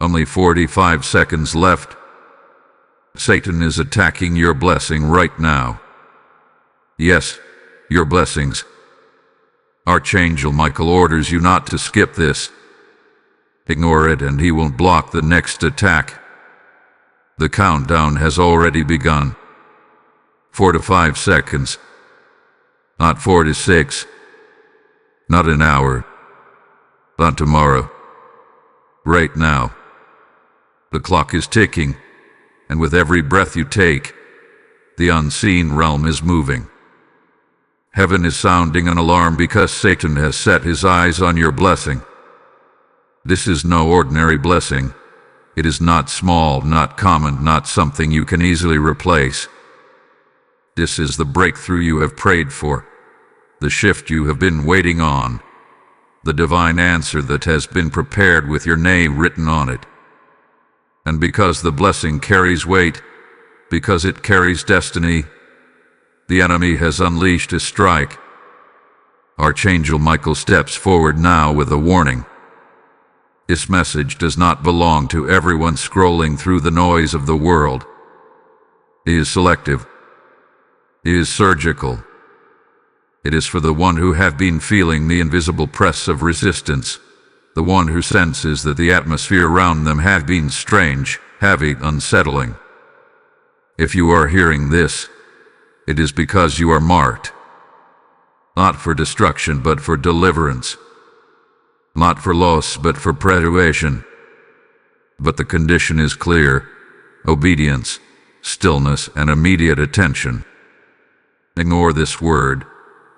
Only 45 seconds left. Satan is attacking your blessing right now. Yes, your blessings. Archangel Michael orders you not to skip this. Ignore it and he won't block the next attack. The countdown has already begun. 4 to 5 seconds. Not 4 to 6. Not an hour. Not tomorrow. Right now. The clock is ticking, and with every breath you take, the unseen realm is moving. Heaven is sounding an alarm because Satan has set his eyes on your blessing. This is no ordinary blessing. It is not small, not common, not something you can easily replace. This is the breakthrough you have prayed for, the shift you have been waiting on, the divine answer that has been prepared with your name written on it. And because the blessing carries weight, because it carries destiny, the enemy has unleashed his strike. Archangel Michael steps forward now with a warning. This message does not belong to everyone scrolling through the noise of the world. It is selective. It is surgical. It is for the one who have been feeling the invisible press of resistance, the one who senses that the atmosphere around them have been strange, heavy, unsettling. If you are hearing this, it is because you are marked. Not for destruction, but for deliverance. Not for loss, but for preservation. But the condition is clear: obedience, stillness, and immediate attention. Ignore this word,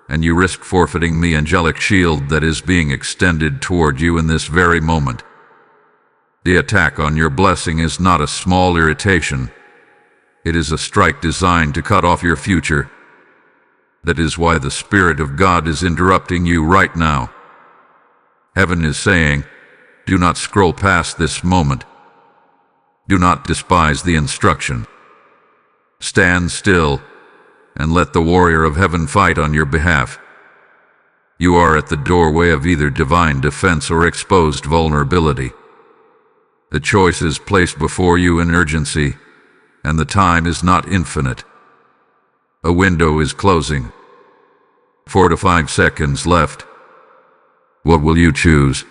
and you risk forfeiting the angelic shield that is being extended toward you in this very moment. The attack on your blessing is not a small irritation. It is a strike designed to cut off your future. That is why the Spirit of God is interrupting you right now. Heaven is saying, do not scroll past this moment. Do not despise the instruction. Stand still and let the warrior of heaven fight on your behalf. You are at the doorway of either divine defense or exposed vulnerability. The choice is placed before you in urgency, and the time is not infinite. A window is closing. 4 to 5 seconds left. What will you choose?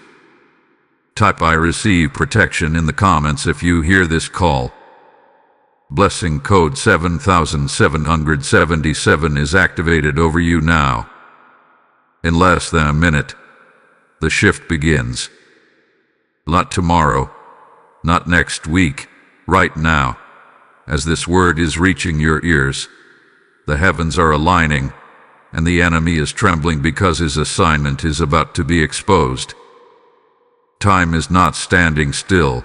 Type "I receive protection" in the comments if you hear this call. Blessing code 7777 is activated over you now. In less than a minute, the shift begins. Not tomorrow, not next week, right now. As this word is reaching your ears, the heavens are aligning, and the enemy is trembling because his assignment is about to be exposed. Time is not standing still.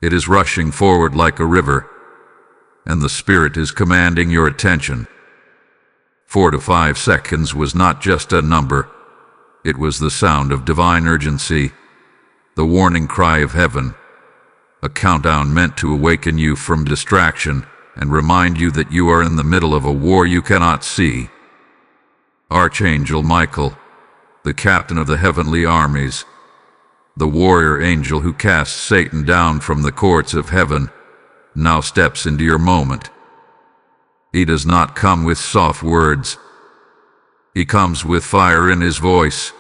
It is rushing forward like a river, and the Spirit is commanding your attention. 4 to 5 seconds was not just a number. It was the sound of divine urgency, the warning cry of heaven, a countdown meant to awaken you from distraction and remind you that you are in the middle of a war you cannot see. Archangel Michael, the captain of the heavenly armies, the warrior angel who casts Satan down from the courts of heaven, now steps into your moment. He does not come with soft words. He comes with fire in his voice,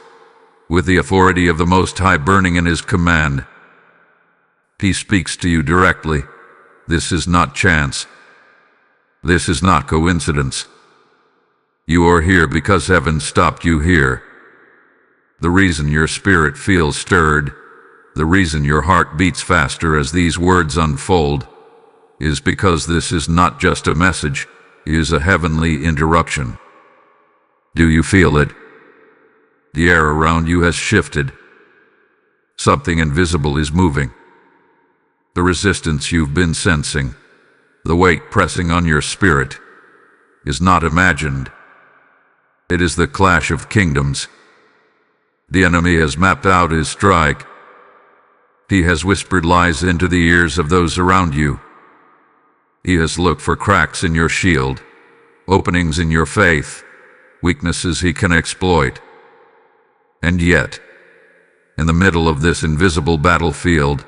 with the authority of the Most High burning in his command. He speaks to you directly. This is not chance. This is not coincidence. You are here because heaven stopped you here. The reason your spirit feels stirred, the reason your heart beats faster as these words unfold, is because this is not just a message, it is a heavenly interruption. Do you feel it? The air around you has shifted. Something invisible is moving. The resistance you've been sensing, the weight pressing on your spirit, is not imagined. It is the clash of kingdoms. The enemy has mapped out his strike. He has whispered lies into the ears of those around you. He has looked for cracks in your shield, openings in your faith, weaknesses he can exploit. And yet, in the middle of this invisible battlefield,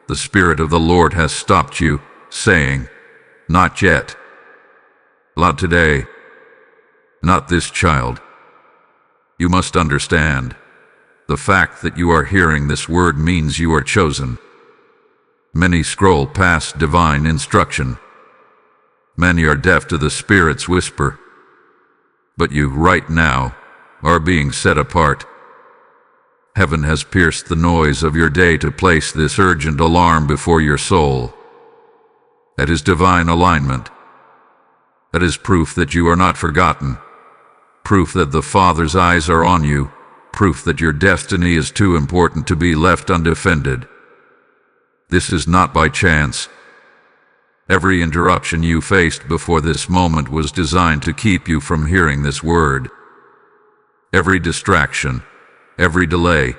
the Spirit of the Lord has stopped you, saying, "Not yet. Not today. Not this child." You must understand, the fact that you are hearing this word means you are chosen. Many scroll past divine instruction. Many are deaf to the Spirit's whisper. But you, right now, are being set apart. Heaven has pierced the noise of your day to place this urgent alarm before your soul. That is divine alignment. That is proof that you are not forgotten. Proof that the Father's eyes are on you. Proof that your destiny is too important to be left undefended. This is not by chance. Every interruption you faced before this moment was designed to keep you from hearing this word. Every distraction, every delay,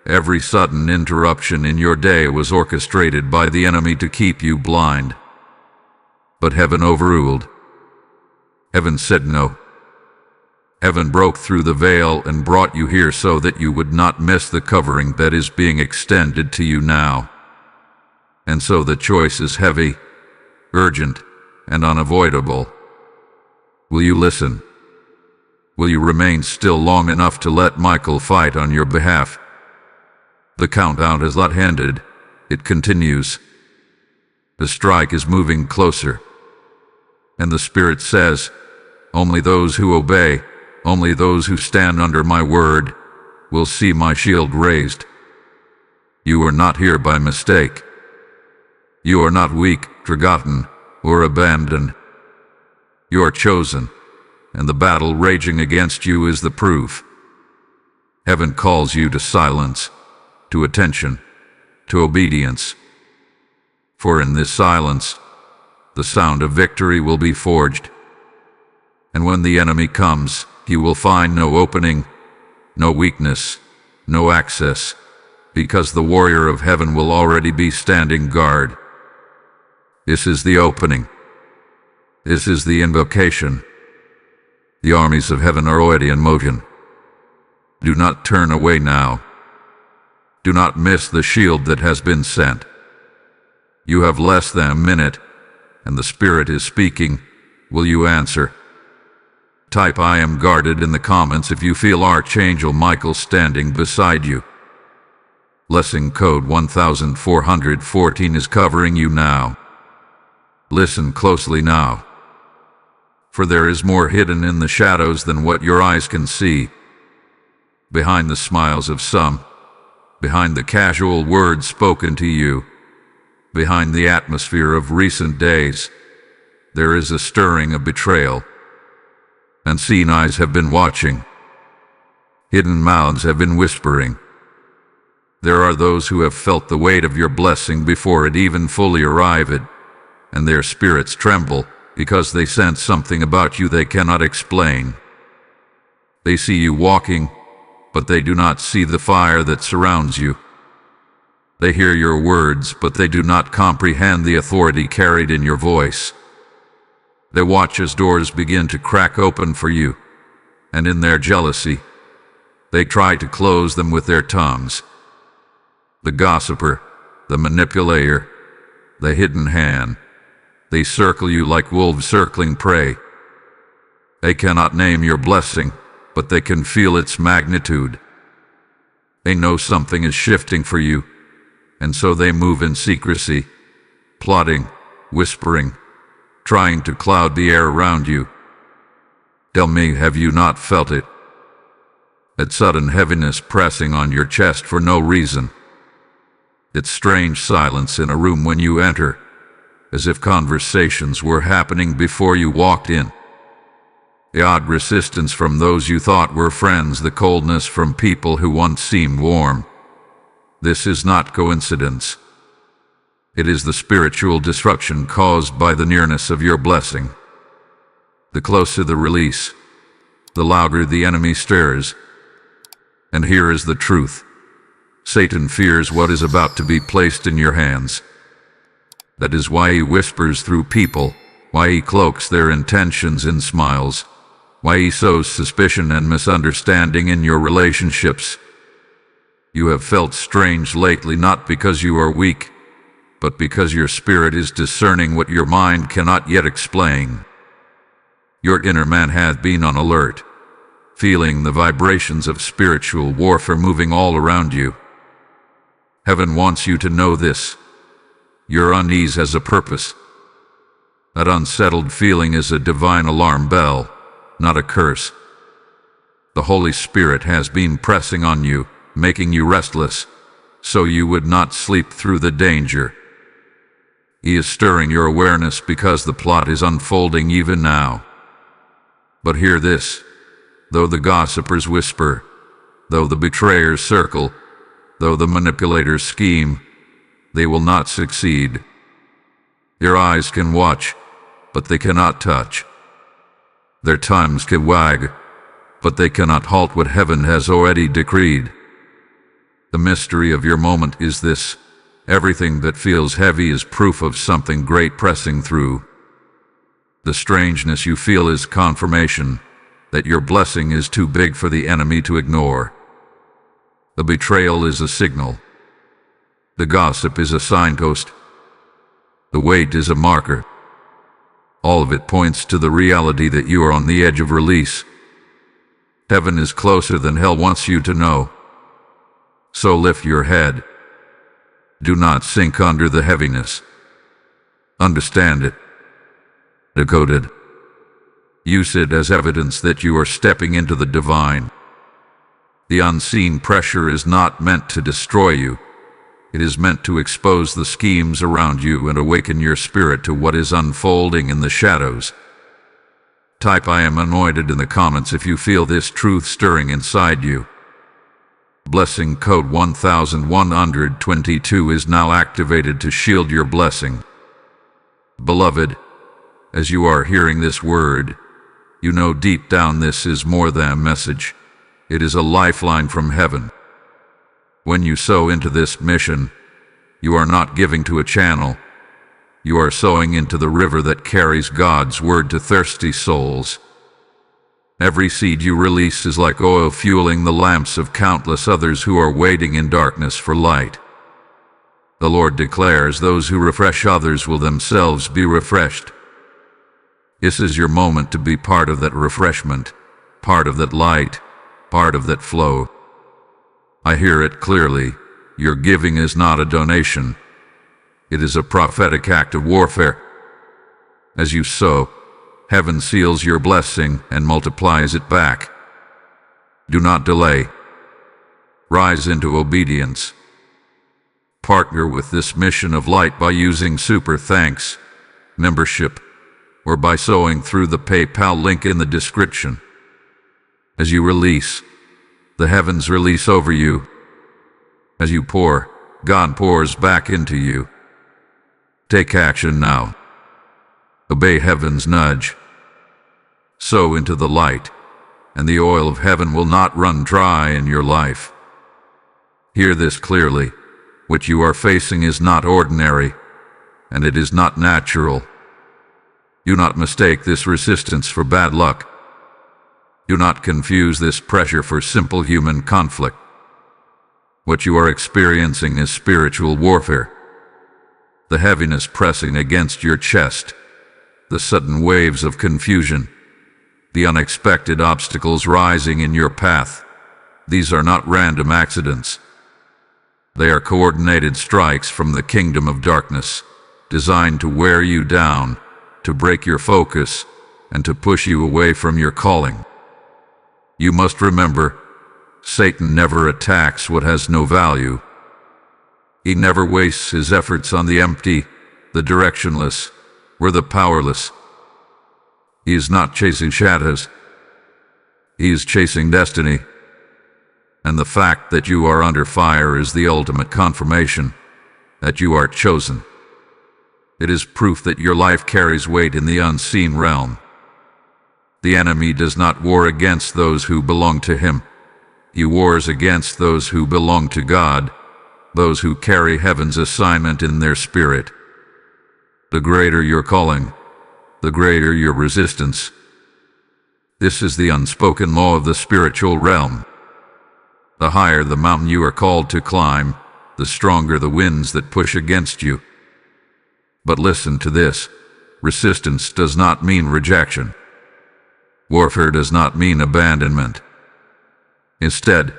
every sudden interruption in your day was orchestrated by the enemy to keep you blind. But heaven overruled. Heaven said no. Heaven broke through the veil and brought you here so that you would not miss the covering that is being extended to you now. And so the choice is heavy, urgent, and unavoidable. Will you listen? Will you remain still long enough to let Michael fight on your behalf? The countdown has not ended. It continues. The strike is moving closer. And the Spirit says, "Only those who obey, only those who stand under my word, will see my shield raised." You are not here by mistake. You are not weak, forgotten, or abandoned. You are chosen, and the battle raging against you is the proof. Heaven calls you to silence, to attention, to obedience. For in this silence, the sound of victory will be forged. And when the enemy comes, he will find no opening, no weakness, no access, because the warrior of heaven will already be standing guard. This is the opening. This is the invocation. The armies of heaven are already in motion. Do not turn away now. Do not miss the shield that has been sent. You have less than a minute, and the Spirit is speaking. Will you answer? Type "I am guarded" in the comments if you feel Archangel Michael standing beside you. Blessing code 1414 is covering you now. Listen closely now. For there is more hidden in the shadows than what your eyes can see. Behind the smiles of some, behind the casual words spoken to you, behind the atmosphere of recent days, there is a stirring of betrayal. Unseen eyes have been watching. Hidden mouths have been whispering. There are those who have felt the weight of your blessing before it even fully arrived, and their spirits tremble because they sense something about you they cannot explain. They see you walking, but they do not see the fire that surrounds you. They hear your words, but they do not comprehend the authority carried in your voice. They watch as doors begin to crack open for you, and in their jealousy, they try to close them with their tongues. The gossiper, the manipulator, the hidden hand, they circle you like wolves circling prey. They cannot name your blessing, but they can feel its magnitude. They know something is shifting for you, and so they move in secrecy, plotting, whispering, trying to cloud the air around you. Tell me, have you not felt it? That sudden heaviness pressing on your chest for no reason. That strange silence in a room when you enter, as if conversations were happening before you walked in. The odd resistance from those you thought were friends, the coldness from people who once seemed warm. This is not coincidence. It is the spiritual disruption caused by the nearness of your blessing. The closer the release, the louder the enemy stirs. And here is the truth. Satan fears what is about to be placed in your hands. That is why he whispers through people, why he cloaks their intentions in smiles, why he sows suspicion and misunderstanding in your relationships. You have felt strange lately, not because you are weak, but because your spirit is discerning what your mind cannot yet explain. Your inner man hath been on alert, feeling the vibrations of spiritual warfare moving all around you. Heaven wants you to know this. Your unease has a purpose. That unsettled feeling is a divine alarm bell, not a curse. The Holy Spirit has been pressing on you, making you restless, so you would not sleep through the danger. He is stirring your awareness because the plot is unfolding even now. But hear this, though the gossipers whisper, though the betrayers circle, though the manipulators scheme, they will not succeed. Your eyes can watch, but they cannot touch. Their tongues can wag, but they cannot halt what heaven has already decreed. The mystery of your moment is this: everything that feels heavy is proof of something great pressing through. The strangeness you feel is confirmation that your blessing is too big for the enemy to ignore. The betrayal is a signal. The gossip is a signpost. The weight is a marker. All of it points to the reality that you are on the edge of release. Heaven is closer than hell wants you to know. So lift your head. Do not sink under the heaviness. Understand it. Decode it. Use it as evidence that you are stepping into the divine. The unseen pressure is not meant to destroy you. It is meant to expose the schemes around you and awaken your spirit to what is unfolding in the shadows. Type "I am anointed" in the comments if you feel this truth stirring inside you. Blessing code 1122 is now activated to shield your blessing. Beloved, as you are hearing this word, you know deep down this is more than a message. It is a lifeline from heaven. When you sow into this mission, you are not giving to a channel. You are sowing into the river that carries God's word to thirsty souls. Every seed you release is like oil fueling the lamps of countless others who are waiting in darkness for light. The Lord declares those who refresh others will themselves be refreshed. This is your moment to be part of that refreshment, part of that light, part of that flow. I hear it clearly. Your giving is not a donation. It is a prophetic act of warfare. As you sow, heaven seals your blessing and multiplies it back. Do not delay. Rise into obedience. Partner with this mission of light by using Super Thanks, membership, or by sowing through the PayPal link in the description. As you release, the heavens release over you. As you pour, God pours back into you. Take action now. Obey heaven's nudge. Sow into the light, and the oil of heaven will not run dry in your life. Hear this clearly. What you are facing is not ordinary, and it is not natural. Do not mistake this resistance for bad luck. Do not confuse this pressure for simple human conflict. What you are experiencing is spiritual warfare. The heaviness pressing against your chest, the sudden waves of confusion, the unexpected obstacles rising in your path, these are not random accidents. They are coordinated strikes from the kingdom of darkness, designed to wear you down, to break your focus, and to push you away from your calling. You must remember, Satan never attacks what has no value. He never wastes his efforts on the empty, the directionless, or the powerless. He is not chasing shadows. He is chasing destiny. And the fact that you are under fire is the ultimate confirmation that you are chosen. It is proof that your life carries weight in the unseen realm. The enemy does not war against those who belong to him. He wars against those who belong to God, those who carry heaven's assignment in their spirit. The greater your calling, the greater your resistance. This is the unspoken law of the spiritual realm. The higher the mountain you are called to climb, the stronger the winds that push against you. But listen to this. Resistance does not mean rejection. Warfare does not mean abandonment. Instead,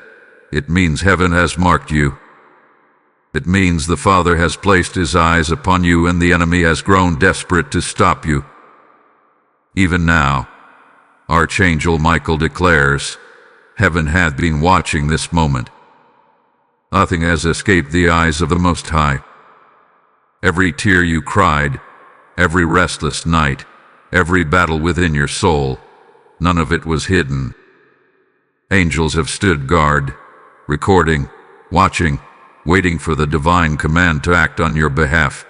it means heaven has marked you. It means the Father has placed his eyes upon you and the enemy has grown desperate to stop you. Even now, Archangel Michael declares, heaven hath been watching this moment. Nothing has escaped the eyes of the Most High. Every tear you cried, every restless night, every battle within your soul, none of it was hidden. Angels have stood guard, recording, watching, waiting for the divine command to act on your behalf.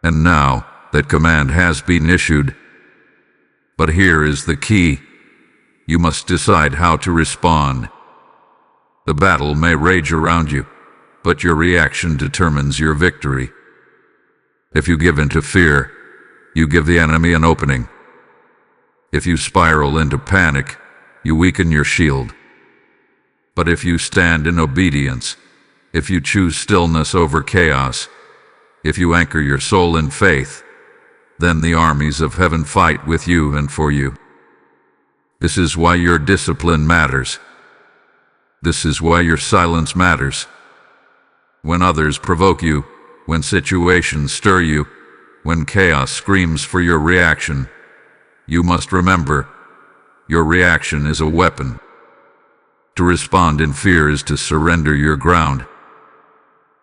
And now that command has been issued. But here is the key. You must decide how to respond. The battle may rage around you, but your reaction determines your victory. If you give in to fear, you give the enemy an opening. If you spiral into panic, you weaken your shield. But if you stand in obedience, if you choose stillness over chaos, if you anchor your soul in faith, then the armies of heaven fight with you and for you. This is why your discipline matters. This is why your silence matters. When others provoke you, when situations stir you, when chaos screams for your reaction, you must remember, your reaction is a weapon. To respond in fear is to surrender your ground.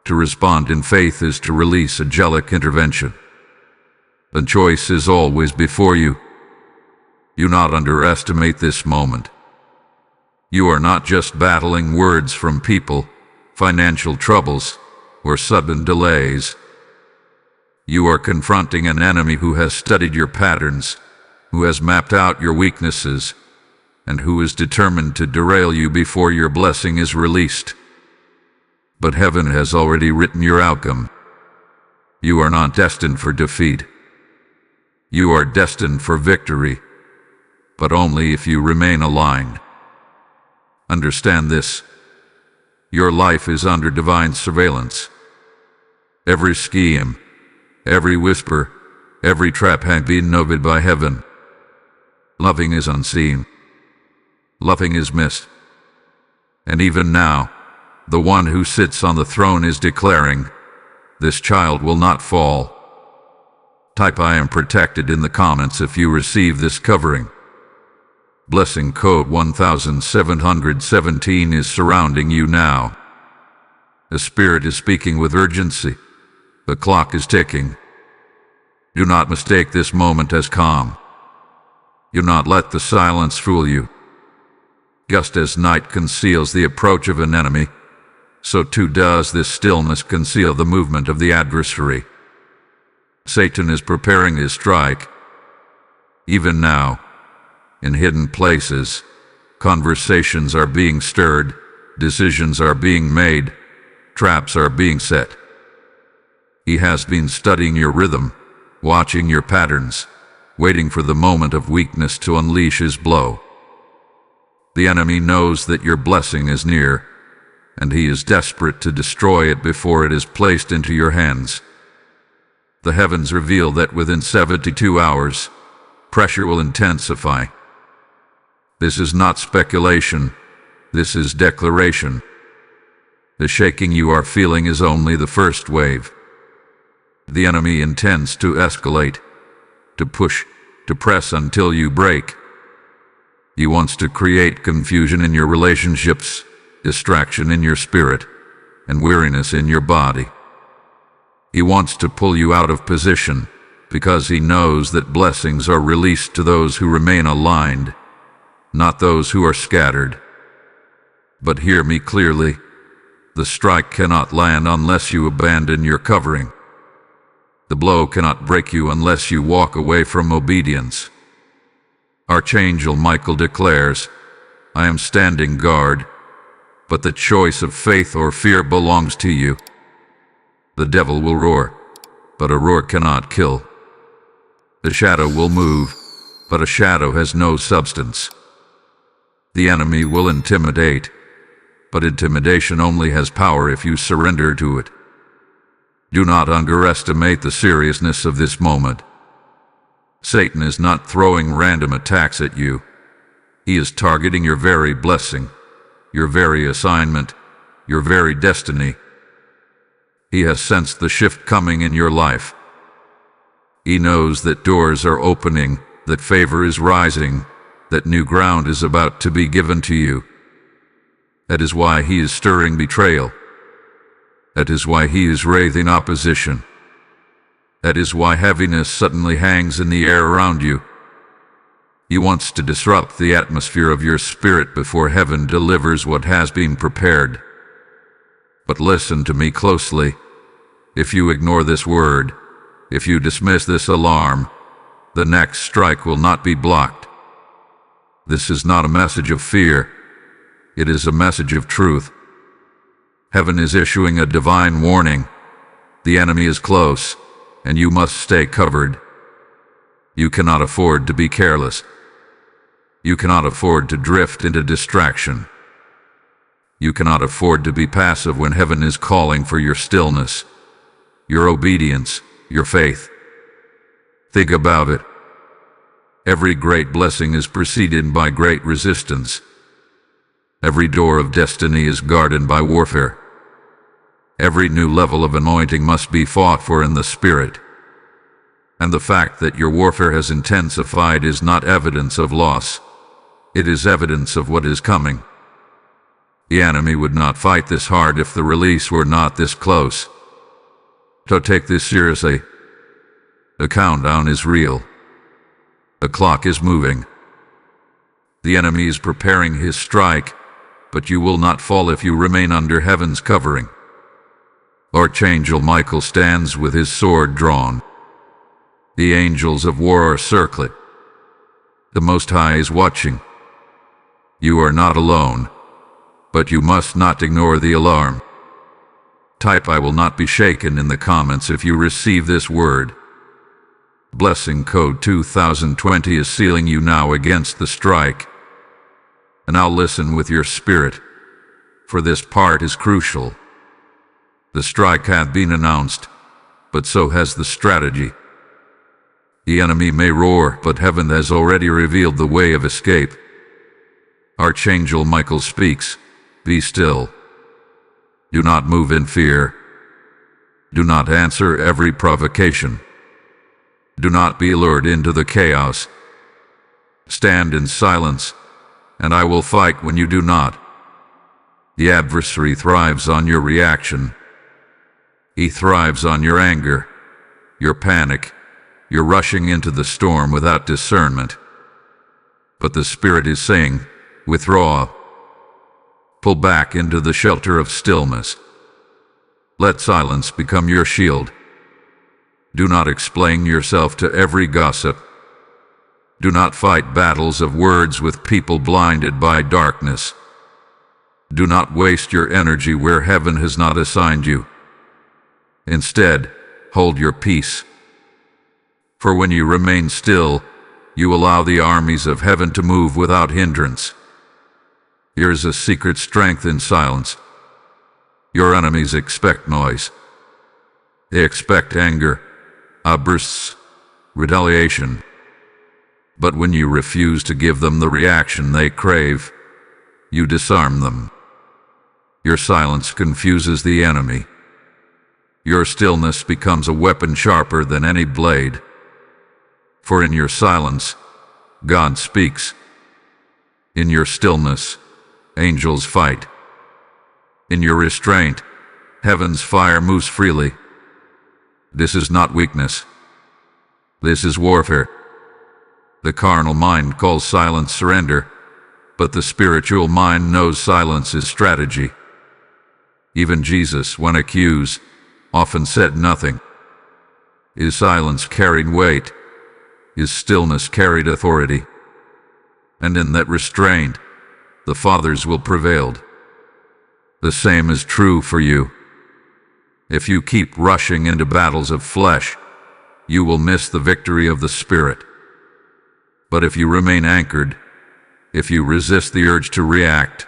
To respond in faith is to release angelic intervention. The choice is always before you. Do not underestimate this moment. You are not just battling words from people, financial troubles, or sudden delays. You are confronting an enemy who has studied your patterns, who has mapped out your weaknesses, and who is determined to derail you before your blessing is released. But heaven has already written your outcome. You are not destined for defeat. You are destined for victory, but only if you remain aligned. Understand this. Your life is under divine surveillance. Every scheme, every whisper, every trap has been noted by heaven. Loving is unseen. Loving is missed. And even now, the one who sits on the throne is declaring, this child will not fall. Type I am protected in the comments if you receive this covering. Blessing code 1717 is surrounding you now. The Spirit is speaking with urgency. The clock is ticking. Do not mistake this moment as calm. Do not let the silence fool you. Just as night conceals the approach of an enemy, so too does this stillness conceal the movement of the adversary. Satan is preparing his strike. Even now, in hidden places, conversations are being stirred, decisions are being made, traps are being set. He has been studying your rhythm, watching your patterns, waiting for the moment of weakness to unleash his blow. The enemy knows that your blessing is near, and he is desperate to destroy it before it is placed into your hands. The heavens reveal that within 72 hours, pressure will intensify. This is not speculation, this is declaration. The shaking you are feeling is only the first wave. The enemy intends to escalate, to push, to press until you break. He wants to create confusion in your relationships, distraction in your spirit, and weariness in your body. He wants to pull you out of position, because he knows that blessings are released to those who remain aligned, not those who are scattered. But hear me clearly, the strike cannot land unless you abandon your covering. The blow cannot break you unless you walk away from obedience. Archangel Michael declares, I am standing guard, but the choice of faith or fear belongs to you. The devil will roar, but a roar cannot kill. The shadow will move, but a shadow has no substance. The enemy will intimidate, but intimidation only has power if you surrender to it. Do not underestimate the seriousness of this moment. Satan is not throwing random attacks at you. He is targeting your very blessing, your very assignment, your very destiny. He has sensed the shift coming in your life. He knows that doors are opening, that favor is rising, that new ground is about to be given to you. That is why he is stirring betrayal. That is why he is raising opposition. That is why heaviness suddenly hangs in the air around you. He wants to disrupt the atmosphere of your spirit before heaven delivers what has been prepared. But listen to me closely. If you ignore this word, if you dismiss this alarm, the next strike will not be blocked. This is not a message of fear. It is a message of truth. Heaven is issuing a divine warning. The enemy is close, and you must stay covered. You cannot afford to be careless. You cannot afford to drift into distraction. You cannot afford to be passive when heaven is calling for your stillness, your obedience, your faith. Think about it. Every great blessing is preceded by great resistance. Every door of destiny is guarded by warfare. Every new level of anointing must be fought for in the Spirit. And the fact that your warfare has intensified is not evidence of loss. It is evidence of what is coming. The enemy would not fight this hard if the release were not this close. So take this seriously. The countdown is real. The clock is moving. The enemy is preparing his strike, but you will not fall if you remain under heaven's covering. Archangel Michael stands with his sword drawn. The angels of war are circling. The Most High is watching. You are not alone, but you must not ignore the alarm. Type "I will not be shaken" in the comments if you receive this word. Blessing code 2020 is sealing you now against the strike. And now listen with your spirit, for this part is crucial. The strike hath been announced, but so has the strategy. The enemy may roar, but heaven has already revealed the way of escape. Archangel Michael speaks, "Be still. Do not move in fear. Do not answer every provocation. Do not be lured into the chaos. Stand in silence, and I will fight when you do not." The adversary thrives on your reaction. He thrives on your anger, your panic, your rushing into the storm without discernment. But the Spirit is saying, "Withdraw. Pull back into the shelter of stillness. Let silence become your shield. Do not explain yourself to every gossip. Do not fight battles of words with people blinded by darkness. Do not waste your energy where heaven has not assigned you. Instead, hold your peace. For when you remain still, you allow the armies of heaven to move without hindrance. Here is a secret strength in silence. Your enemies expect noise. They expect anger, outbursts, retaliation. But when you refuse to give them the reaction they crave, you disarm them. Your silence confuses the enemy. Your stillness becomes a weapon sharper than any blade. For in your silence, God speaks. In your stillness, angels fight. In your restraint, heaven's fire moves freely. This is not weakness. This is warfare. The carnal mind calls silence surrender, but the spiritual mind knows silence is strategy. Even Jesus, when accused, often said nothing. His silence carried weight. His stillness carried authority. And in that restraint, the Father's will prevailed. The same is true for you. If you keep rushing into battles of flesh, you will miss the victory of the Spirit. But if you remain anchored, if you resist the urge to react,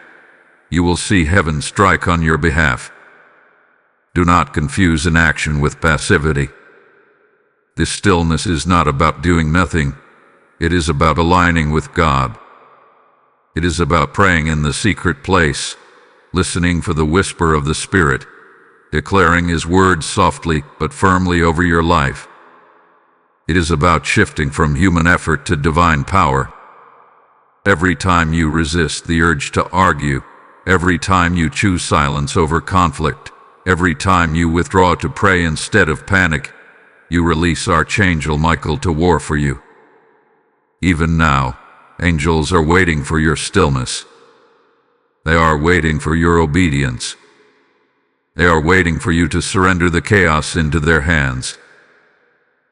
you will see heaven strike on your behalf. Do not confuse inaction with passivity. This stillness is not about doing nothing. It is about aligning with God. It is about praying in the secret place, listening for the whisper of the Spirit, declaring His words softly but firmly over your life. It is about shifting from human effort to divine power. Every time you resist the urge to argue, every time you choose silence over conflict, every time you withdraw to pray instead of panic, you release Archangel Michael to war for you. Even now, angels are waiting for your stillness. They are waiting for your obedience. They are waiting for you to surrender the chaos into their hands.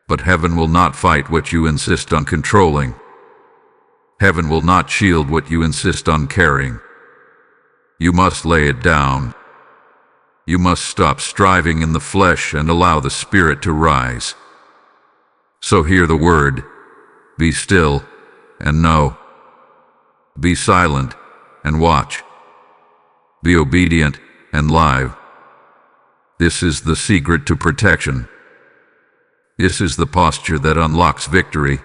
But heaven will not fight what you insist on controlling. Heaven will not shield what you insist on carrying. You must lay it down. You must stop striving in the flesh and allow the Spirit to rise. So hear the word. Be still and know. Be silent and watch. Be obedient and live. This is the secret to protection. This is the posture that unlocks victory.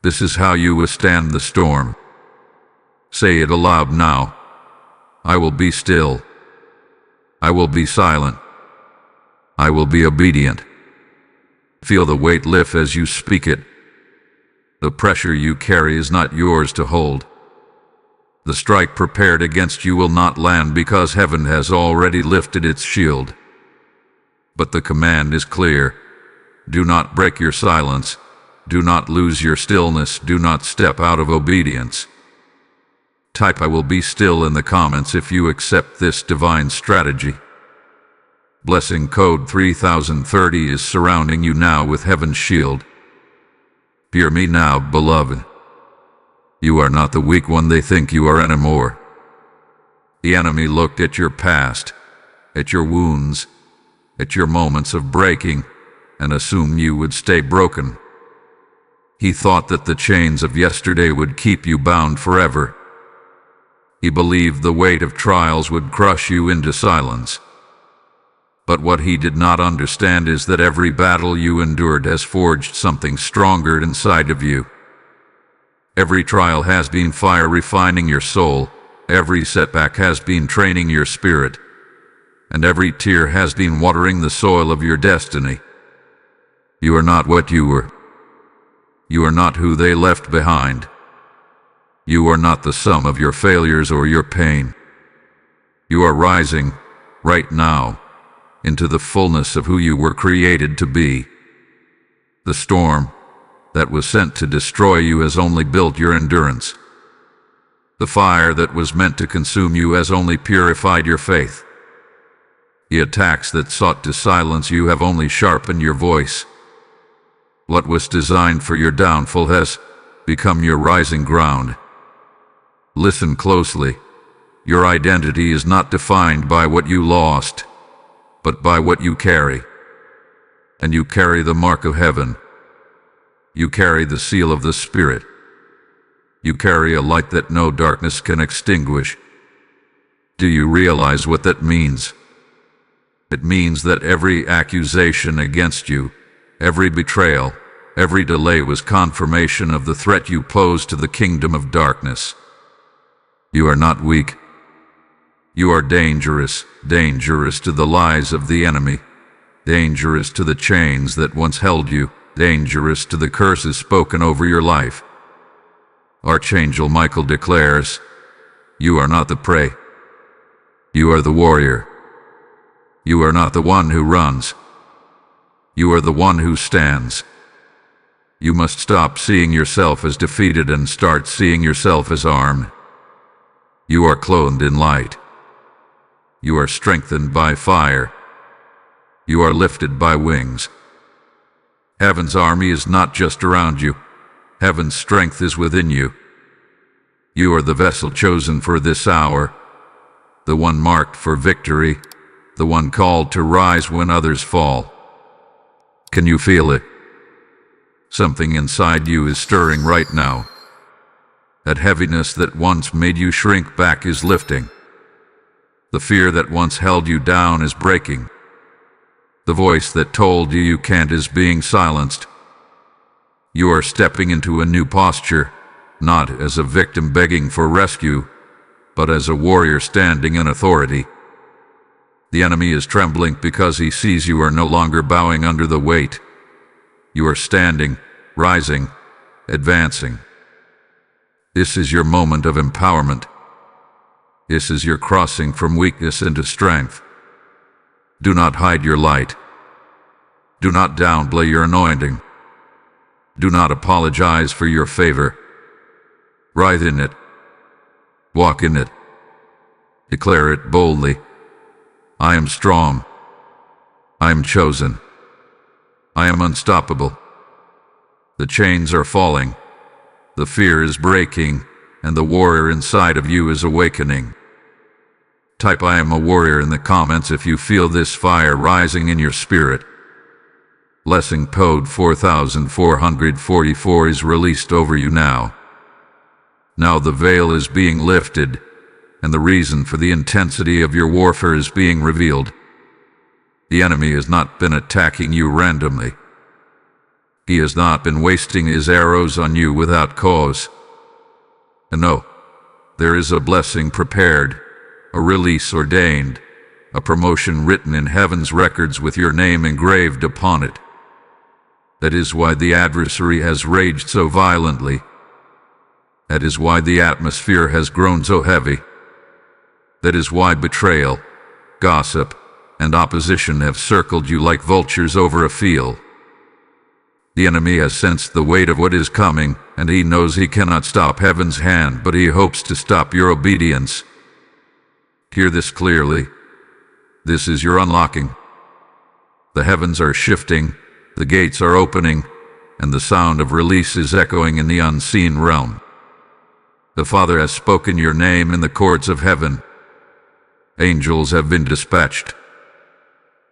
This is how you withstand the storm. Say it aloud now. I will be still. I will be silent. I will be obedient. Feel the weight lift as you speak it. The pressure you carry is not yours to hold. The strike prepared against you will not land because heaven has already lifted its shield. But the command is clear. Do not break your silence. Do not lose your stillness. Do not step out of obedience. Type I will be still in the comments if you accept this divine strategy. Blessing code 3030 is surrounding you now with heaven's shield. Hear me now, beloved. You are not the weak one they think you are anymore. The enemy looked at your past, at your wounds, at your moments of breaking, and assumed you would stay broken. He thought that the chains of yesterday would keep you bound forever. He believed the weight of trials would crush you into silence. But what he did not understand is that every battle you endured has forged something stronger inside of you. Every trial has been fire refining your soul, every setback has been training your spirit, and every tear has been watering the soil of your destiny. You are not what you were. You are not who they left behind. You are not the sum of your failures or your pain. You are rising, right now, into the fullness of who you were created to be. The storm that was sent to destroy you has only built your endurance. The fire that was meant to consume you has only purified your faith. The attacks that sought to silence you have only sharpened your voice. What was designed for your downfall has become your rising ground. Listen closely. Your identity is not defined by what you lost, but by what you carry. And you carry the mark of heaven. You carry the seal of the Spirit. You carry a light that no darkness can extinguish. Do you realize what that means? It means that every accusation against you, every betrayal, every delay was confirmation of the threat you pose to the kingdom of darkness. You are not weak. You are dangerous, dangerous to the lies of the enemy, dangerous to the chains that once held you, dangerous to the curses spoken over your life. Archangel Michael declares, you are not the prey. You are the warrior. You are not the one who runs. You are the one who stands. You must stop seeing yourself as defeated and start seeing yourself as armed. You are clothed in light. You are strengthened by fire. You are lifted by wings. Heaven's army is not just around you. Heaven's strength is within you. You are the vessel chosen for this hour, the one marked for victory, the one called to rise when others fall. Can you feel it? Something inside you is stirring right now. That heaviness that once made you shrink back is lifting. The fear that once held you down is breaking. The voice that told you can't is being silenced. You are stepping into a new posture, not as a victim begging for rescue, but as a warrior standing in authority. The enemy is trembling because he sees you are no longer bowing under the weight. You are standing, rising, advancing. This is your moment of empowerment. This is your crossing from weakness into strength. Do not hide your light. Do not downplay your anointing. Do not apologize for your favor. Writhe in it. Walk in it. Declare it boldly. I am strong. I am chosen. I am unstoppable. The chains are falling. The fear is breaking, and the warrior inside of you is awakening. Type I am a warrior in the comments if you feel this fire rising in your spirit. Blessing code 4444 is released over you now. Now the veil is being lifted, and the reason for the intensity of your warfare is being revealed. The enemy has not been attacking you randomly. He has not been wasting his arrows on you without cause. And no, there is a blessing prepared, a release ordained, a promotion written in heaven's records with your name engraved upon it. That is why the adversary has raged so violently. That is why the atmosphere has grown so heavy. That is why betrayal, gossip, and opposition have circled you like vultures over a field. The enemy has sensed the weight of what is coming, and he knows he cannot stop heaven's hand, but he hopes to stop your obedience. Hear this clearly. This is your unlocking. The heavens are shifting, the gates are opening, and the sound of release is echoing in the unseen realm. The Father has spoken your name in the courts of heaven. Angels have been dispatched.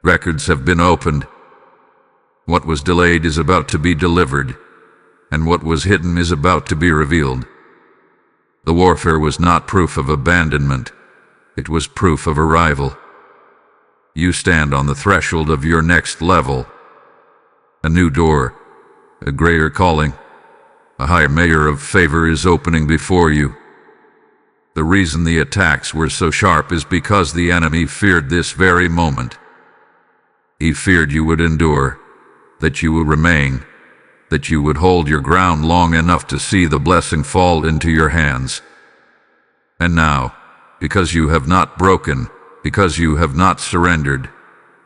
Records have been opened. What was delayed is about to be delivered, and what was hidden is about to be revealed. The warfare was not proof of abandonment. It was proof of arrival. You stand on the threshold of your next level. A new door, a greater calling, a higher measure of favor is opening before you. The reason the attacks were so sharp is because the enemy feared this very moment. He feared you would endure, that you would remain, that you would hold your ground long enough to see the blessing fall into your hands. And now, because you have not broken, because you have not surrendered,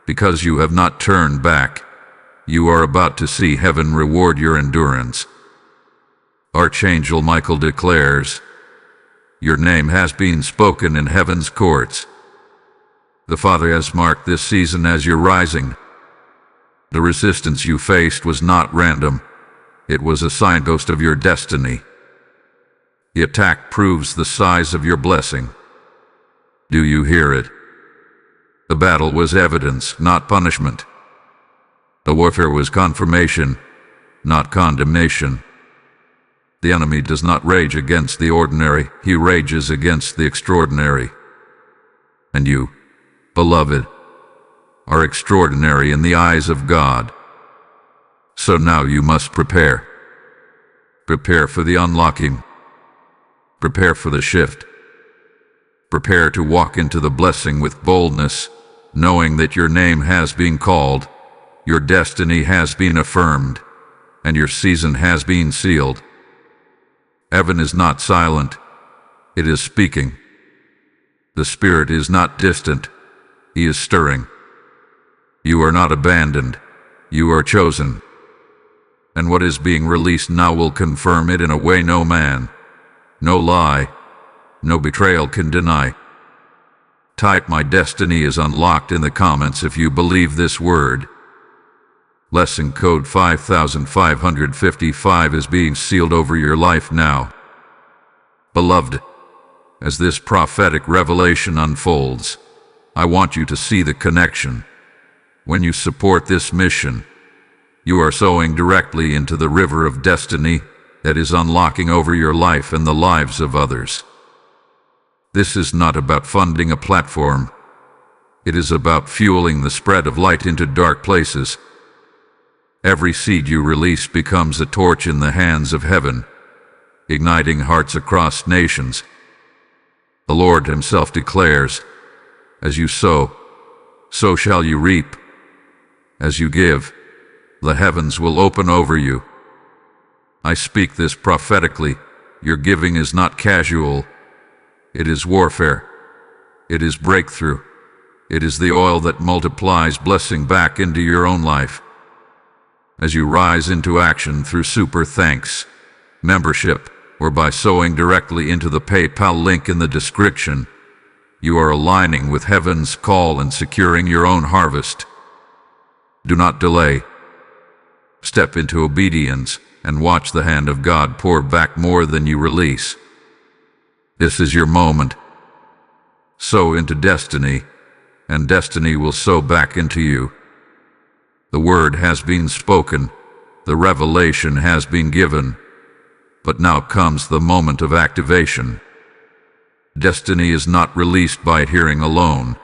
because you have not turned back, you are about to see heaven reward your endurance. Archangel Michael declares, your name has been spoken in heaven's courts. The Father has marked this season as your rising. The resistance you faced was not random. It was a signpost of your destiny. The attack proves the size of your blessing. Do you hear it? The battle was evidence, not punishment. The warfare was confirmation, not condemnation. The enemy does not rage against the ordinary, he rages against the extraordinary. And you, beloved, are extraordinary in the eyes of God. So now you must prepare. Prepare for the unlocking. Prepare for the shift. Prepare to walk into the blessing with boldness, knowing that your name has been called, your destiny has been affirmed, and your season has been sealed. Heaven is not silent, it is speaking. The Spirit is not distant, He is stirring. You are not abandoned, you are chosen. And what is being released now will confirm it in a way no man, no lie, no betrayal can deny. Type my destiny is unlocked in the comments if you believe this word. Lesson code 5555 is being sealed over your life now. Beloved, as this prophetic revelation unfolds, I want you to see the connection. When you support this mission, you are sowing directly into the river of destiny that is unlocking over your life and the lives of others. This is not about funding a platform. It is about fueling the spread of light into dark places. Every seed you release becomes a torch in the hands of heaven, igniting hearts across nations. The Lord himself declares, as you sow, so shall you reap. As you give, the heavens will open over you. I speak this prophetically. Your giving is not casual. It is warfare. It is breakthrough. It is the oil that multiplies blessing back into your own life. As you rise into action through super thanks, membership, or by sowing directly into the PayPal link in the description, you are aligning with heaven's call and securing your own harvest. Do not delay. Step into obedience and watch the hand of God pour back more than you release. This is your moment. Sow into destiny, and destiny will sow back into you. The word has been spoken, the revelation has been given, but now comes the moment of activation. Destiny is not released by hearing alone.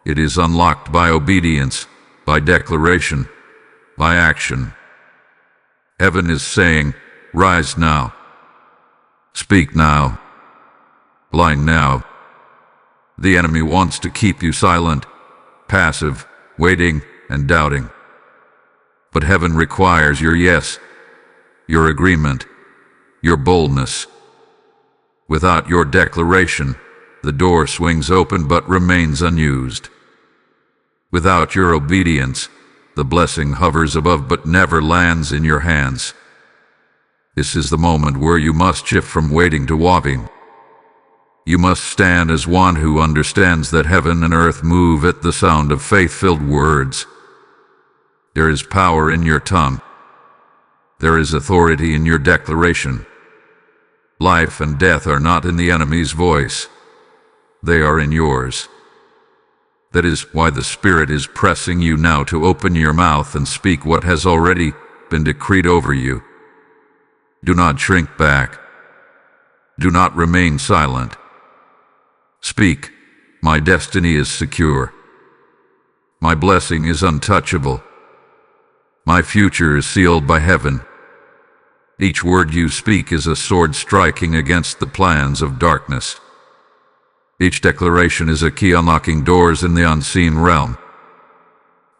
It is unlocked by obedience, by declaration, by action. Heaven is saying, rise now. Speak now. Line now. The enemy wants to keep you silent, passive, waiting, and doubting. But heaven requires your yes, your agreement, your boldness. Without your declaration, the door swings open but remains unused. Without your obedience, the blessing hovers above but never lands in your hands. This is the moment where you must shift from waiting to walking. You must stand as one who understands that heaven and earth move at the sound of faith-filled words. There is power in your tongue. There is authority in your declaration. Life and death are not in the enemy's voice. They are in yours. That is why the Spirit is pressing you now to open your mouth and speak what has already been decreed over you. Do not shrink back. Do not remain silent. Speak, my destiny is secure. My blessing is untouchable. My future is sealed by heaven. Each word you speak is a sword striking against the plans of darkness. Each declaration is a key unlocking doors in the unseen realm.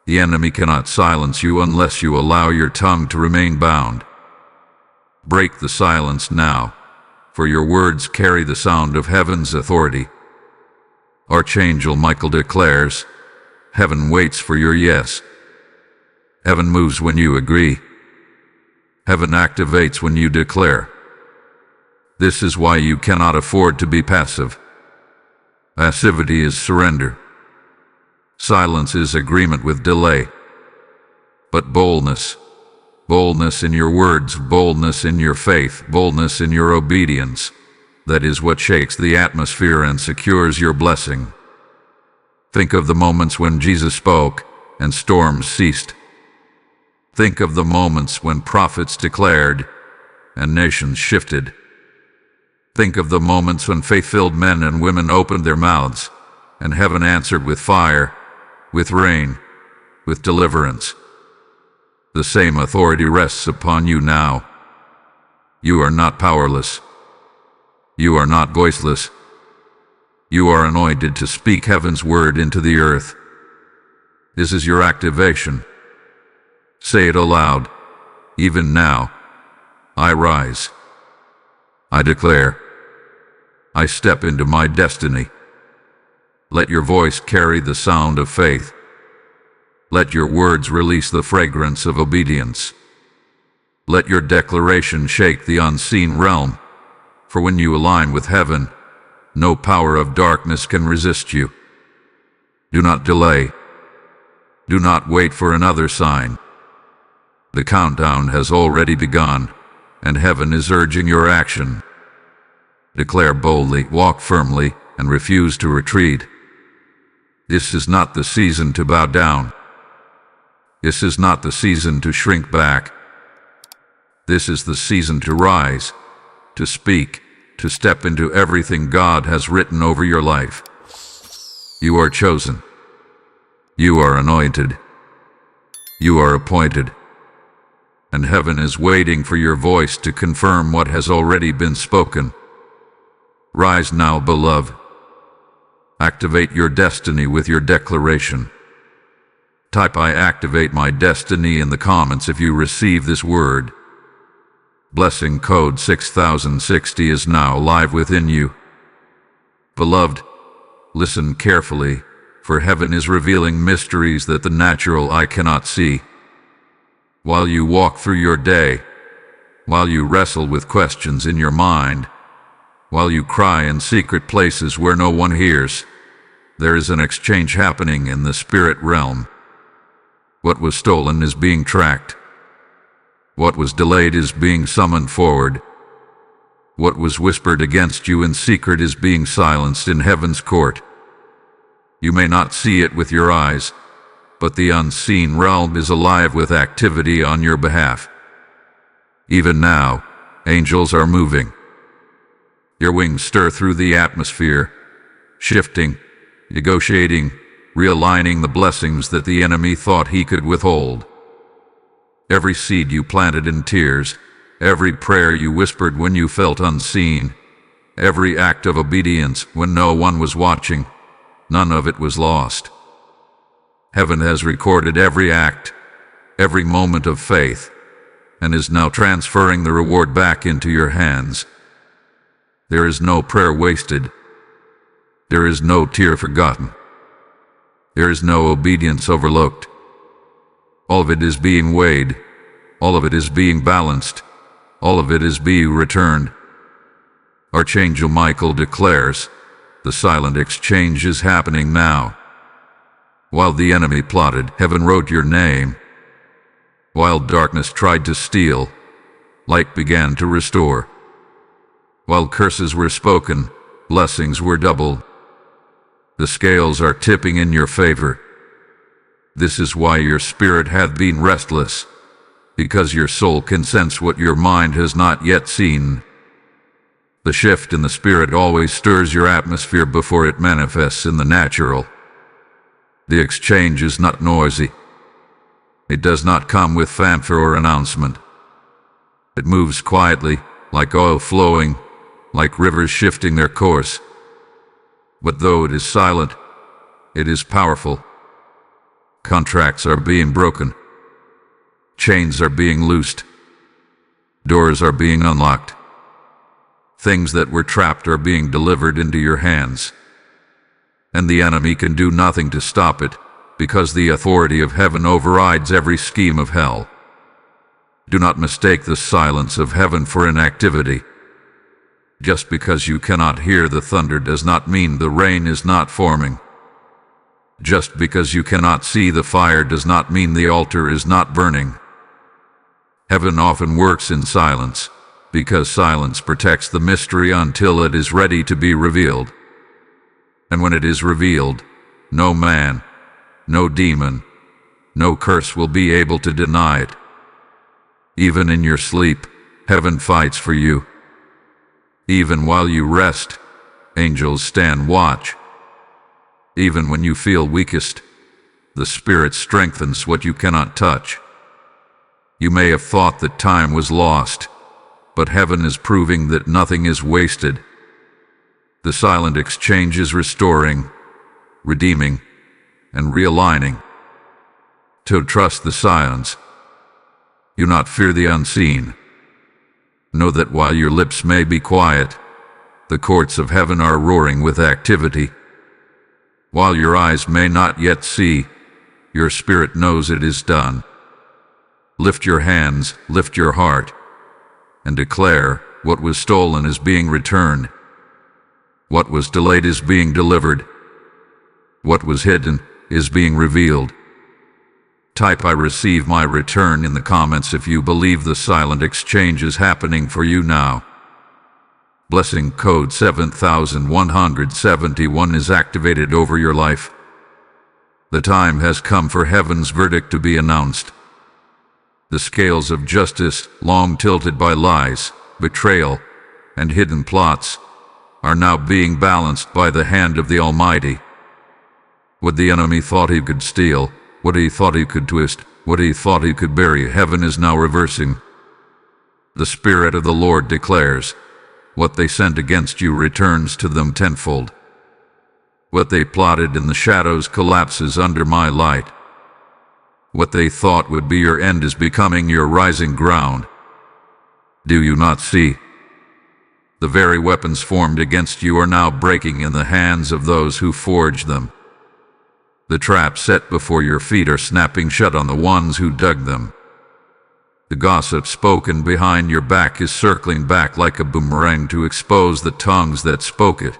The enemy cannot silence you unless you allow your tongue to remain bound. Break the silence now, for your words carry the sound of heaven's authority. Archangel Michael declares, heaven waits for your yes. Heaven moves when you agree. Heaven activates when you declare. This is why you cannot afford to be passive. Passivity is surrender. Silence is agreement with delay. But boldness in your words, boldness in your faith, boldness in your obedience, that is what shakes the atmosphere and secures your blessing. Think of the moments when Jesus spoke and storms ceased. Think of the moments when prophets declared and nations shifted. Think of the moments when faith-filled men and women opened their mouths and heaven answered with fire, with rain, with deliverance. The same authority rests upon you now. You are not powerless. You are not voiceless. You are anointed to speak heaven's word into the earth. This is your activation. Say it aloud. Even now, I rise. I declare. I step into my destiny. Let your voice carry the sound of faith. Let your words release the fragrance of obedience. Let your declaration shake the unseen realm, for when you align with heaven, no power of darkness can resist you. Do not delay. Do not wait for another sign. The countdown has already begun, and heaven is urging your action. Declare boldly, walk firmly, and refuse to retreat. This is not the season to bow down. This is not the season to shrink back. This is the season to rise, to speak, to step into everything God has written over your life. You are chosen. You are anointed. You are appointed. And heaven is waiting for your voice to confirm what has already been spoken. Rise now, beloved. Activate your destiny with your declaration. Type "I activate my destiny" in the comments if you receive this word. Blessing code 6060 is now live within you. Beloved, listen carefully, for heaven is revealing mysteries that the natural eye cannot see. While you walk through your day, while you wrestle with questions in your mind, while you cry in secret places where no one hears, there is an exchange happening in the spirit realm. What was stolen is being tracked. What was delayed is being summoned forward. What was whispered against you in secret is being silenced in heaven's court. You may not see it with your eyes, but the unseen realm is alive with activity on your behalf. Even now, angels are moving. Your wings stir through the atmosphere, shifting, negotiating, realigning the blessings that the enemy thought he could withhold. Every seed you planted in tears, every prayer you whispered when you felt unseen, every act of obedience when no one was watching, none of it was lost. Heaven has recorded every act, every moment of faith, and is now transferring the reward back into your hands. There is no prayer wasted. There is no tear forgotten. There is no obedience overlooked. All of it is being weighed. All of it is being balanced. All of it is being returned. Archangel Michael declares, the silent exchange is happening now. While the enemy plotted, heaven wrote your name. While darkness tried to steal, light began to restore. While curses were spoken, blessings were doubled. The scales are tipping in your favor. This is why your spirit hath been restless, because your soul can sense what your mind has not yet seen. The shift in the spirit always stirs your atmosphere before it manifests in the natural. The exchange is not noisy. It does not come with fanfare or announcement. It moves quietly, like oil flowing, like rivers shifting their course. But though it is silent, it is powerful. Contracts are being broken. Chains are being loosed. Doors are being unlocked. Things that were trapped are being delivered into your hands. And the enemy can do nothing to stop it, because the authority of heaven overrides every scheme of hell. Do not mistake the silence of heaven for inactivity. Just because you cannot hear the thunder does not mean the rain is not forming. Just because you cannot see the fire does not mean the altar is not burning. Heaven often works in silence, because silence protects the mystery until it is ready to be revealed. And when it is revealed, no man, no demon, no curse will be able to deny it. Even in your sleep, heaven fights for you. Even while you rest, angels stand watch. Even when you feel weakest, the Spirit strengthens what you cannot touch. You may have thought that time was lost, but heaven is proving that nothing is wasted. The silent exchange is restoring, redeeming, and realigning. To trust the silence. Do not fear the unseen. Know that while your lips may be quiet, the courts of heaven are roaring with activity. While your eyes may not yet see, your spirit knows it is done. Lift your hands, lift your heart, and declare, what was stolen is being returned. What was delayed is being delivered. What was hidden is being revealed. Type "I receive my return" in the comments if you believe the silent exchange is happening for you now. Blessing code 7171 is activated over your life. The time has come for heaven's verdict to be announced. The scales of justice, long tilted by lies, betrayal, and hidden plots are now being balanced by the hand of the Almighty. What the enemy thought he could steal, what he thought he could twist, what he thought he could bury, heaven is now reversing. The Spirit of the Lord declares, what they sent against you returns to them tenfold. What they plotted in the shadows collapses under my light. What they thought would be your end is becoming your rising ground. Do you not see? The very weapons formed against you are now breaking in the hands of those who forged them. The traps set before your feet are snapping shut on the ones who dug them. The gossip spoken behind your back is circling back like a boomerang to expose the tongues that spoke it.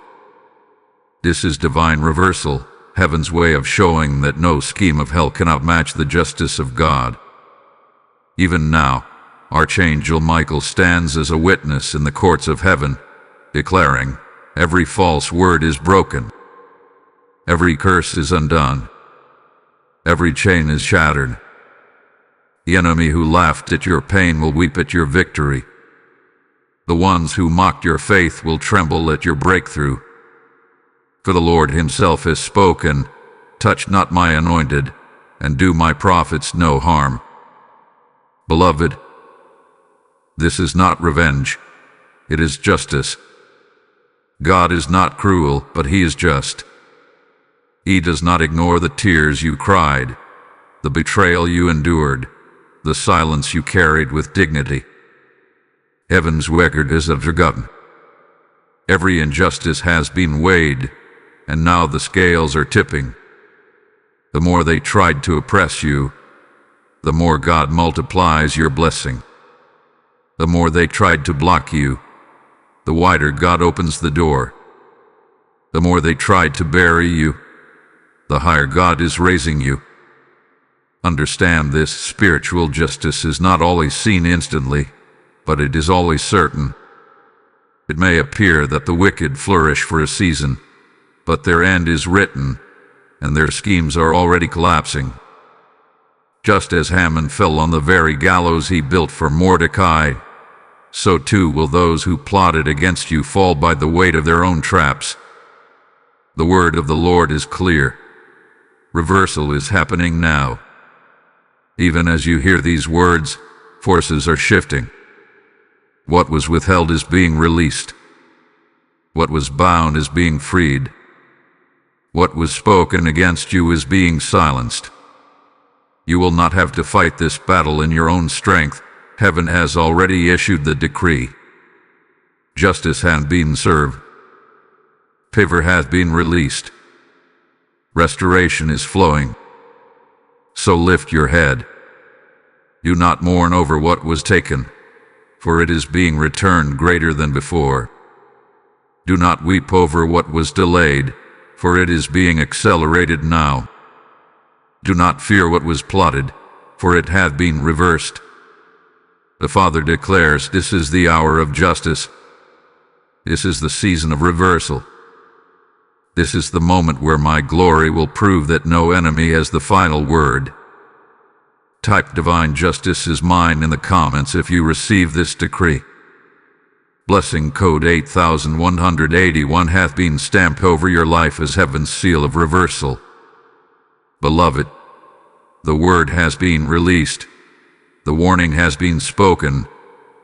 This is divine reversal, heaven's way of showing that no scheme of hell can outmatch the justice of God. Even now, Archangel Michael stands as a witness in the courts of heaven, declaring, every false word is broken. Every curse is undone. Every chain is shattered. The enemy who laughed at your pain will weep at your victory. The ones who mocked your faith will tremble at your breakthrough. For the Lord himself has spoken, touch not my anointed, and do my prophets no harm. Beloved, this is not revenge, it is justice. God is not cruel, but he is just. He does not ignore the tears you cried, the betrayal you endured, the silence you carried with dignity. Heaven's record is forgotten. Every injustice has been weighed, and now the scales are tipping. The more they tried to oppress you, the more God multiplies your blessing. The more they tried to block you, the wider God opens the door. The more they tried to bury you, the higher God is raising you. Understand this, spiritual justice is not always seen instantly, but it is always certain. It may appear that the wicked flourish for a season, but their end is written, and their schemes are already collapsing. Just as Haman fell on the very gallows he built for Mordecai, so too will those who plotted against you fall by the weight of their own traps. The word of the Lord is clear. Reversal is happening now. Even as you hear these words, forces are shifting. What was withheld is being released. What was bound is being freed. What was spoken against you is being silenced. You will not have to fight this battle in your own strength. Heaven has already issued the decree. Justice has been served. Favor has been released. Restoration is flowing. So lift your head. Do not mourn over what was taken, for it is being returned greater than before. Do not weep over what was delayed, for it is being accelerated now. Do not fear what was plotted, for it hath been reversed. The Father declares, this is the hour of justice. This is the season of reversal. This is the moment where my glory will prove that no enemy has the final word. Type divine justice is mine in the comments if you receive this decree. Blessing code 8181 hath been stamped over your life as heaven's seal of reversal. Beloved, the word has been released, the warning has been spoken,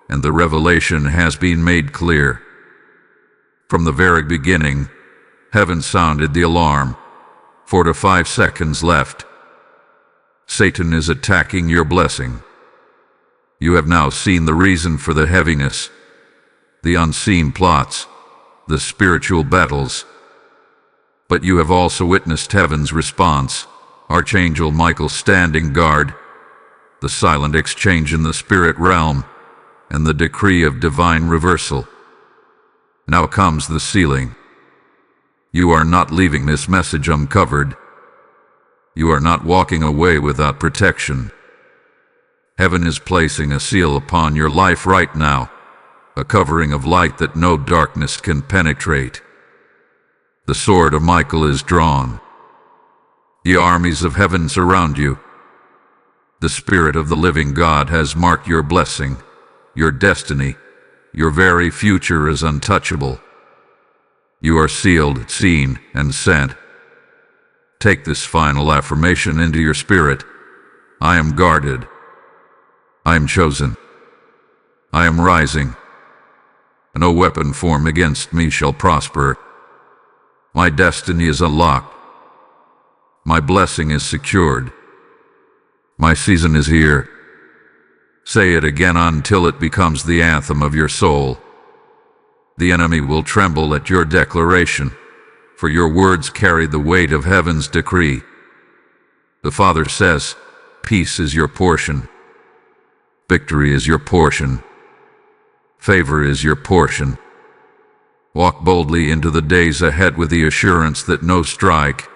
and the revelation has been made clear. From the very beginning, heaven sounded the alarm. 4 to 5 seconds left. Satan is attacking your blessing. You have now seen the reason for the heaviness, the unseen plots, the spiritual battles. But you have also witnessed heaven's response, Archangel Michael standing guard, the silent exchange in the spirit realm, and the decree of divine reversal. Now comes the sealing. You are not leaving this message uncovered. You are not walking away without protection. Heaven is placing a seal upon your life right now, a covering of light that no darkness can penetrate. The sword of Michael is drawn. The armies of heaven surround you. The Spirit of the living God has marked your blessing, your destiny, Your very future is untouchable. You are sealed, seen, and sent. Take this final affirmation into your spirit. I am guarded. I am chosen. I am rising. No weapon formed against me shall prosper. My destiny is unlocked. My blessing is secured. My season is here. Say it again until it becomes the anthem of your soul. The enemy will tremble at your declaration, for your words carry the weight of heaven's decree. The Father says, peace is your portion. Victory is your portion. Favor is your portion. Walk boldly into the days ahead with the assurance that no strike,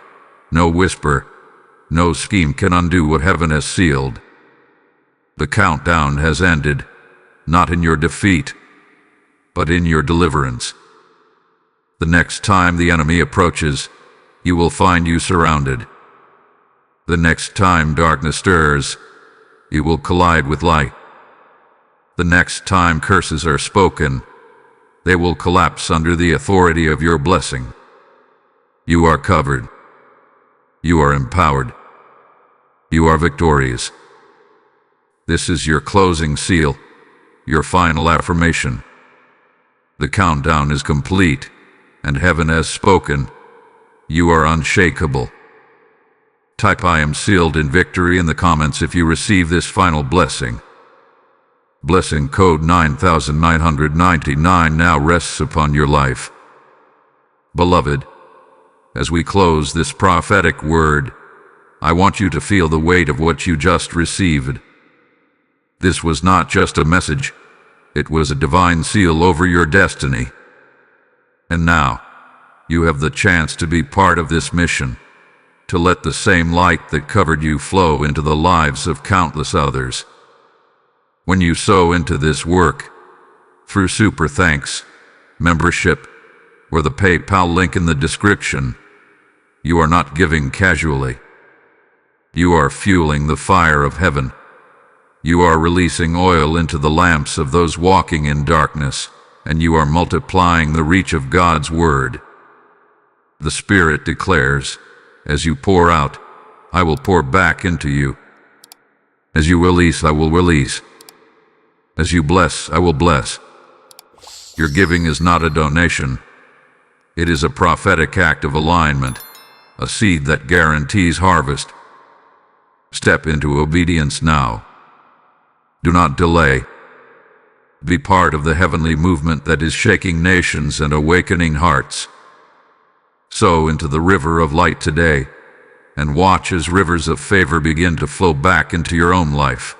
no whisper, no scheme can undo what heaven has sealed. The countdown has ended, not in your defeat, but in your deliverance. The next time the enemy approaches, you will find you surrounded. The next time darkness stirs, you will collide with light. The next time curses are spoken, they will collapse under the authority of your blessing. You are covered. You are empowered. You are victorious. This is your closing seal, your final affirmation. The countdown is complete, and heaven has spoken. You are unshakable. Type I am sealed in victory in the comments if you receive this final blessing. Blessing code 9999 now rests upon your life. Beloved, as we close this prophetic word, I want you to feel the weight of what you just received. This was not just a message, it was a divine seal over your destiny. And now, you have the chance to be part of this mission, to let the same light that covered you flow into the lives of countless others. When you sow into this work, through super thanks, membership, or the PayPal link in the description, you are not giving casually. You are fueling the fire of heaven. You are releasing oil into the lamps of those walking in darkness, and you are multiplying the reach of God's word. The Spirit declares, as you pour out, I will pour back into you. As you release, I will release. As you bless, I will bless. Your giving is not a donation. It is a prophetic act of alignment, a seed that guarantees harvest. Step into obedience now. Do not delay. Be part of the heavenly movement that is shaking nations and awakening hearts. Sow into the river of light today, and watch as rivers of favor begin to flow back into your own life.